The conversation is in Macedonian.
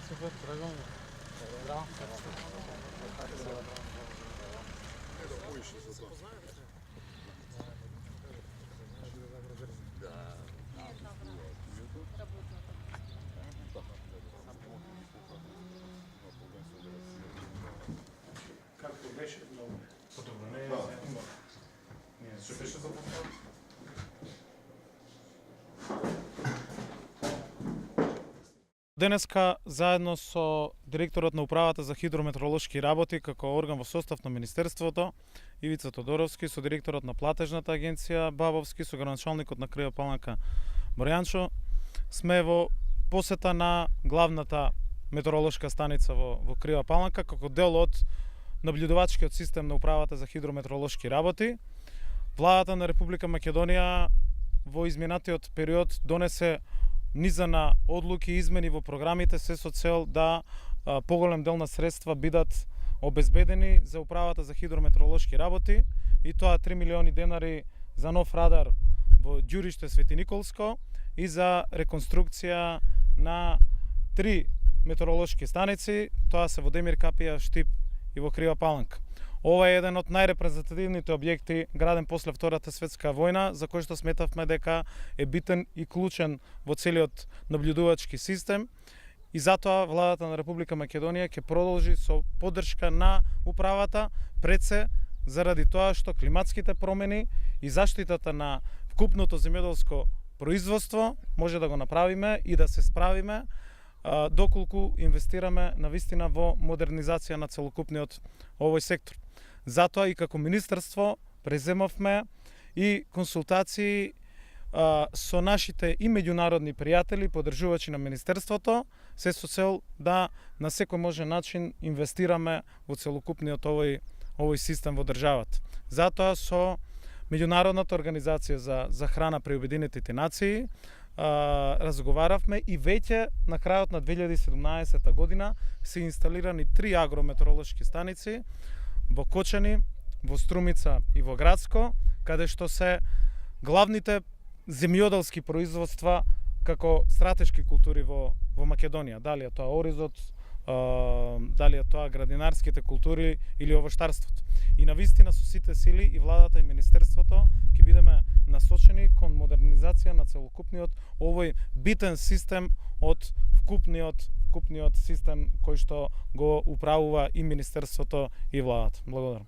Супер, тръгваме. Здраво. Както беше много подобрение. Ще беше започнато. Денеска, заедно со директорот на управата за хидрометеоролошки работи, како орган во состав на Министерството, Ивица Тодоровски, со директорот на платежната агенција Бабовски, со граначалникот на Криопалнка Борјанчо, сме во посета на главната метеоролошка станица во Криопалнка, како дел од наблюдувачкиот систем на управата за хидрометеоролошки работи. Владата на Република Македонија во изминатиот период донесе низа на одлуки и измени во програмите се со цел да поголем дел на средства бидат обезбедени за управата за хидрометеоролошки работи, и тоа 3 милиони денари за нов радар во Ѓуриште Свети Николско и за реконструкција на 3 метеоролошки станици, тоа се во Демир Капија, Штип и во Криопалнка. Ова е еден од најрепрезентативните објекти граден после Втората светска војна, за кој што сметавме дека е битен и клучен во целиот наблюдувачки систем, и затоа владата на Република Македонија ќе продолжи со поддршка на управата, пред се заради тоа што климатските промени и заштитата на вкупното земјоделско производство може да го направиме и да се справиме доколку инвестираме навистина во модернизација на целокупниот овој сектор. Затоа и како министерство преземавме и консултации со нашите и меѓународни пријатели, поддржувачи на министерството, се со цел да на секој можен начин инвестираме во целокупниот овој систем во државата. Затоа со Меѓународната организација за храна при Обединетите нации разговаравме и веќе на крајот на 2017 година се инсталирани 3 агрометеоролошки станици во Кочани, во Струмица и во Градско, каде што се главните земјоделски производства како стратешки култури во Македонија. Дали е тоа оризот, дали е тоа градинарските култури или овоштарството. И навистина со сите сили и владата и министерството ќе бидеме насочени кон модернизација на целокупниот овој битен систем од вкупниот систем кој што го управува и министерството и владата. Благодарам.